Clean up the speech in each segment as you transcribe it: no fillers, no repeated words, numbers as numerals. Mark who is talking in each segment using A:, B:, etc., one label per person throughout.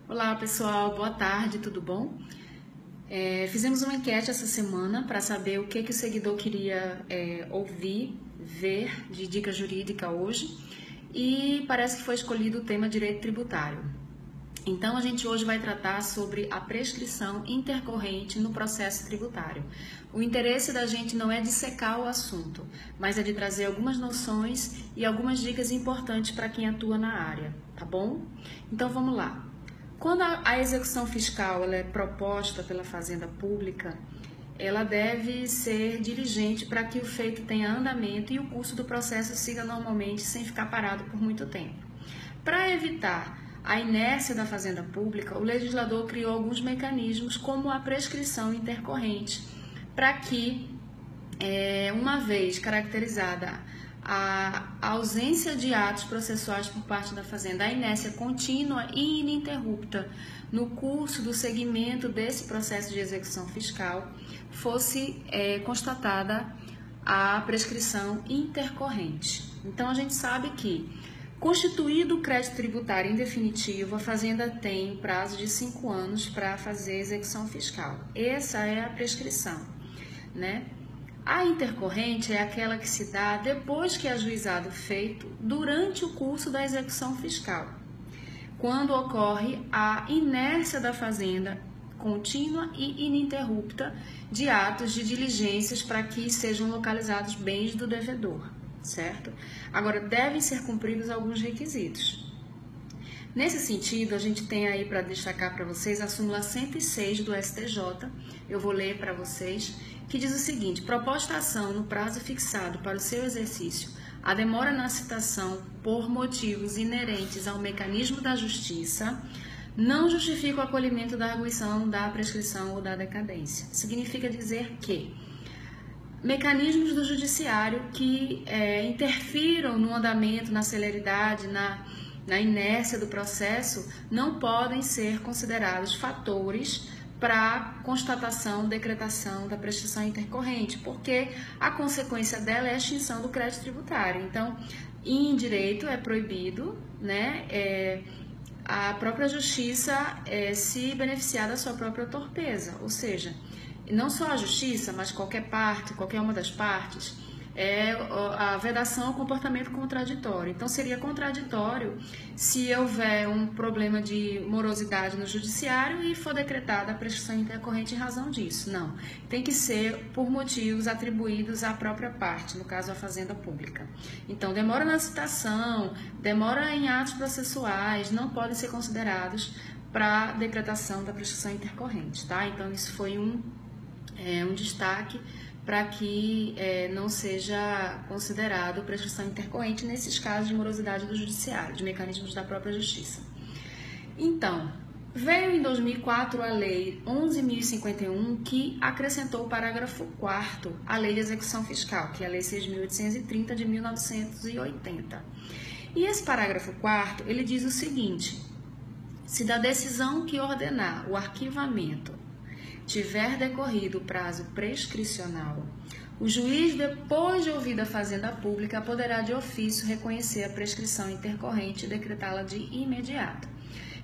A: Olá pessoal, boa tarde, tudo bom? Fizemos uma enquete essa semana para saber o que o seguidor queria ouvir, ver de dica jurídica hoje e parece que foi escolhido o tema direito tributário. Então a gente hoje vai tratar sobre a prescrição intercorrente no processo tributário. O interesse da gente não é dissecar o assunto, mas é de trazer algumas noções e algumas dicas importantes para quem atua na área, tá bom? Então vamos lá. Quando a execução fiscal ela é proposta pela Fazenda Pública, ela deve ser diligente para que o feito tenha andamento e o curso do processo siga normalmente sem ficar parado por muito tempo. Para evitar a inércia da Fazenda Pública, o legislador criou alguns mecanismos como a prescrição intercorrente, para que, uma vez caracterizada a ausência de atos processuais por parte da Fazenda, a inércia contínua e ininterrupta no curso do segmento desse processo de execução fiscal, fosse constatada a prescrição intercorrente. Então, a gente sabe que, constituído o crédito tributário em definitivo, a Fazenda tem prazo de 5 anos para fazer a execução fiscal. Essa é a prescrição, né? A intercorrente é aquela que se dá depois que é ajuizado o feito durante o curso da execução fiscal, quando ocorre a inércia da Fazenda contínua e ininterrupta de atos de diligências para que sejam localizados bens do devedor, certo? Agora, devem ser cumpridos alguns requisitos. Nesse sentido, a gente tem aí para destacar para vocês a súmula 106 do STJ, eu vou ler para vocês, que diz o seguinte: proposta a ação no prazo fixado para o seu exercício, a demora na citação por motivos inerentes ao mecanismo da justiça não justifica o acolhimento da arguição da prescrição ou da decadência. Significa dizer que mecanismos do judiciário que interfiram no andamento, na celeridade, na inércia do processo, não podem ser considerados fatores para constatação, decretação da prescrição intercorrente, porque a consequência dela é a extinção do crédito tributário. Então, em direito é proibido, né, a própria justiça se beneficiar da sua própria torpeza, ou seja, não só a justiça, mas qualquer parte, qualquer uma das partes, a vedação ao comportamento contraditório. Então, seria contraditório se houver um problema de morosidade no judiciário e for decretada a prescrição intercorrente em razão disso. Não, tem que ser por motivos atribuídos à própria parte, no caso a Fazenda Pública. Então, demora na citação, demora em atos processuais, não podem ser considerados para decretação da prescrição intercorrente, tá? Então, isso foi um destaque para que não seja considerado prescrição intercorrente nesses casos de morosidade do judiciário, de mecanismos da própria justiça. Então, veio em 2004 a Lei 11.051, que acrescentou o parágrafo 4º à Lei de Execução Fiscal, que é a Lei 6.830 de 1980. E esse parágrafo 4º, ele diz o seguinte: se da decisão que ordenar o arquivamento tiver decorrido o prazo prescricional, o juiz, depois de ouvida a Fazenda Pública, poderá de ofício reconhecer a prescrição intercorrente e decretá-la de imediato.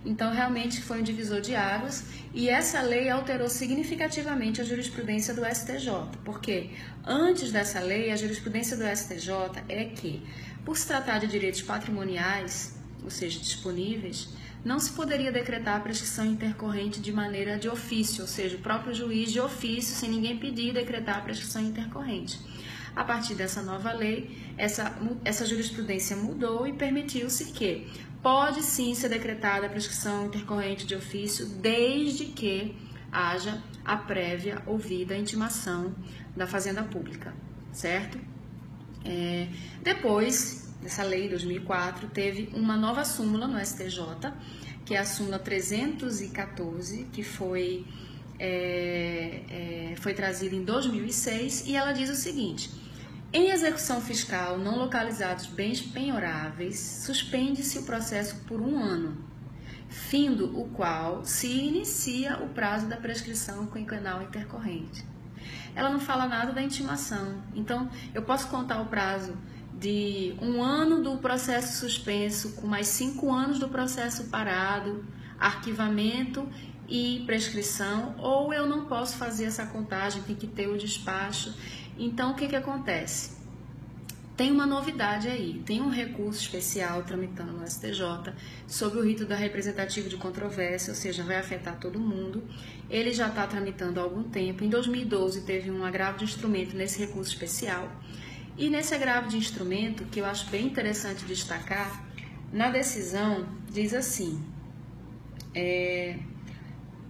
A: Então, realmente foi um divisor de águas e essa lei alterou significativamente a jurisprudência do STJ, porque antes dessa lei, a jurisprudência do STJ é que, por se tratar de direitos patrimoniais, ou seja, disponíveis, não se poderia decretar a prescrição intercorrente de maneira de ofício, ou seja, o próprio juiz de ofício, sem ninguém pedir, decretar a prescrição intercorrente. A partir dessa nova lei, essa jurisprudência mudou e permitiu-se que pode sim ser decretada a prescrição intercorrente de ofício, desde que haja a prévia ouvida a intimação da Fazenda Pública, certo? Depois dessa lei, 2004, teve uma nova súmula no STJ, que é a súmula 314, que foi trazida em 2006, e ela diz o seguinte: em execução fiscal não localizados bens penhoráveis, suspende-se o processo por 1 ano, findo o qual se inicia o prazo da prescrição quinquenal intercorrente. Ela não fala nada da intimação, então eu posso contar o prazo de 1 ano do processo suspenso, com mais 5 anos do processo parado, arquivamento e prescrição, ou eu não posso fazer essa contagem, tem que ter o despacho. Então, o que que acontece? Tem uma novidade aí, tem um recurso especial tramitando no STJ sobre o rito da representativo de controvérsia, ou seja, vai afetar todo mundo. Ele já está tramitando há algum tempo. Em 2012 teve um agravo de instrumento nesse recurso especial. E nesse agravo de instrumento, que eu acho bem interessante destacar, na decisão diz assim,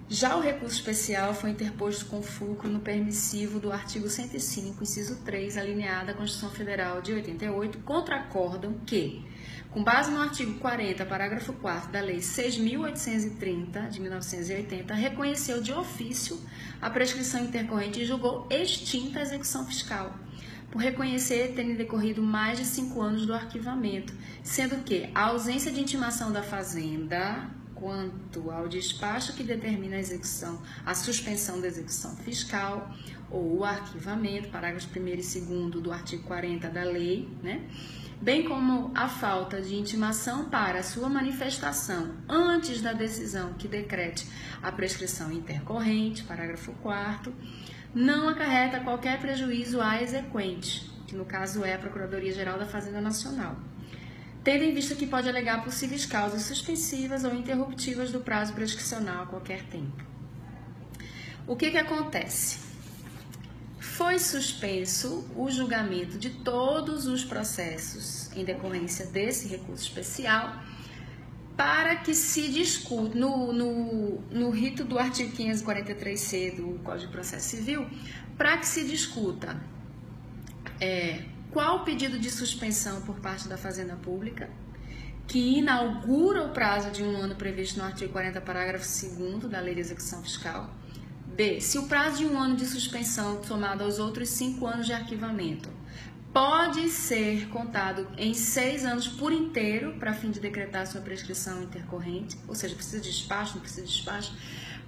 A: já o recurso especial foi interposto com fulcro no permissivo do artigo 105, inciso 3, alineado à Constituição Federal de 88, contracordam que, com base no artigo 40, parágrafo 4º da Lei 6.830, de 1980, reconheceu de ofício a prescrição intercorrente e julgou extinta a execução fiscal, por reconhecer terem decorrido mais de 5 anos do arquivamento, sendo que a ausência de intimação da Fazenda quanto ao despacho que determina a execução, a suspensão da execução fiscal ou o arquivamento, parágrafos 1º e 2º do artigo 40 da lei, né? Bem como a falta de intimação para sua manifestação antes da decisão que decrete a prescrição intercorrente, parágrafo 4º, não acarreta qualquer prejuízo à exequente, que no caso é a Procuradoria-Geral da Fazenda Nacional, tendo em vista que pode alegar possíveis causas suspensivas ou interruptivas do prazo prescricional a qualquer tempo. O que acontece? Foi suspenso o julgamento de todos os processos em decorrência desse recurso especial para que se discuta, no rito do artigo 543C do Código de Processo Civil, para que se discuta qual o pedido de suspensão por parte da Fazenda Pública, que inaugura o prazo de 1 ano previsto no artigo 40, parágrafo 2º da Lei de Execução Fiscal. B. Se o prazo de 1 ano de suspensão, somado aos outros 5 anos de arquivamento, pode ser contado em 6 anos por inteiro para fim de decretar sua prescrição intercorrente, ou seja, precisa de despacho, não precisa de despacho.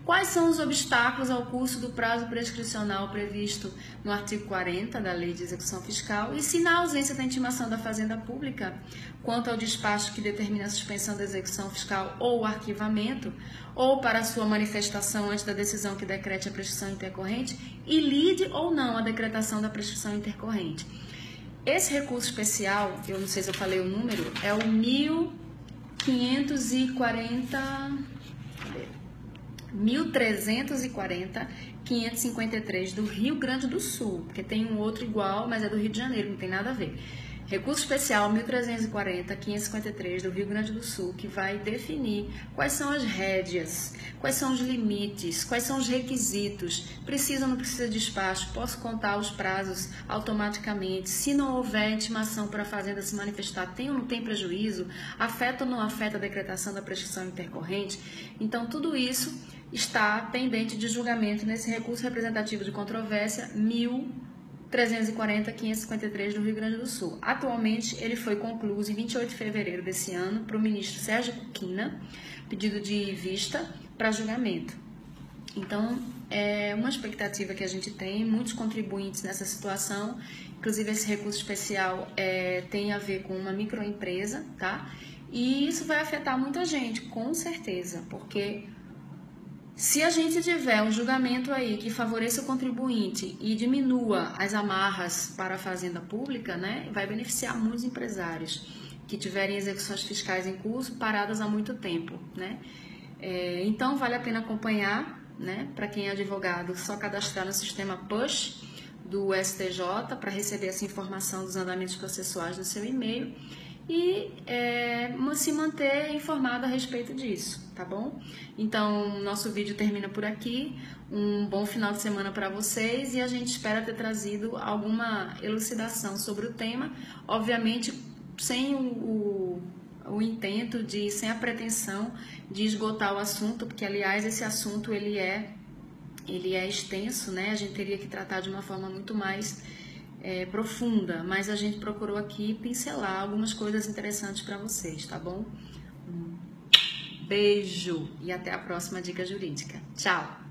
A: Quais são os obstáculos ao curso do prazo prescricional previsto no artigo 40 da Lei de Execução Fiscal? E se na ausência da intimação da Fazenda Pública, quanto ao despacho que determina a suspensão da execução fiscal ou o arquivamento, ou para sua manifestação antes da decisão que decrete a prescrição intercorrente, e lide ou não a decretação da prescrição intercorrente. Esse recurso especial, eu não sei se eu falei o número, é o 1340-553 do Rio Grande do Sul, porque tem um outro igual, mas é do Rio de Janeiro, não tem nada a ver. Recurso especial 1340-553 do Rio Grande do Sul, que vai definir quais são as rédeas, quais são os limites, quais são os requisitos, precisa ou não precisa de despacho, posso contar os prazos automaticamente, se não houver intimação para a Fazenda se manifestar, tem ou não tem prejuízo, afeta ou não afeta a decretação da prescrição intercorrente. Então, tudo isso está pendente de julgamento nesse recurso representativo de controvérsia 1340-553 do Rio Grande do Sul. Atualmente, ele foi concluído em 28 de fevereiro desse ano para o ministro Sérgio Cuquina, pedido de vista para julgamento. Então, é uma expectativa que a gente tem, muitos contribuintes nessa situação, inclusive esse recurso especial tem a ver com uma microempresa, tá? E isso vai afetar muita gente, com certeza, porque se a gente tiver um julgamento aí que favoreça o contribuinte e diminua as amarras para a Fazenda Pública, né, vai beneficiar muitos empresários que tiverem execuções fiscais em curso paradas há muito tempo, né? Então, vale a pena acompanhar, né? Para quem é advogado, só cadastrar no sistema PUSH do STJ para receber essa informação dos andamentos processuais no seu e-mail e se manter informado a respeito disso, tá bom? Então, nosso vídeo termina por aqui. Um bom final de semana para vocês e a gente espera ter trazido alguma elucidação sobre o tema, obviamente sem o intento sem a pretensão de esgotar o assunto, porque, aliás, esse assunto ele é extenso, né? A gente teria que tratar de uma forma muito mais profunda, mas a gente procurou aqui pincelar algumas coisas interessantes para vocês, tá bom? Beijo e até a próxima Dica Jurídica. Tchau!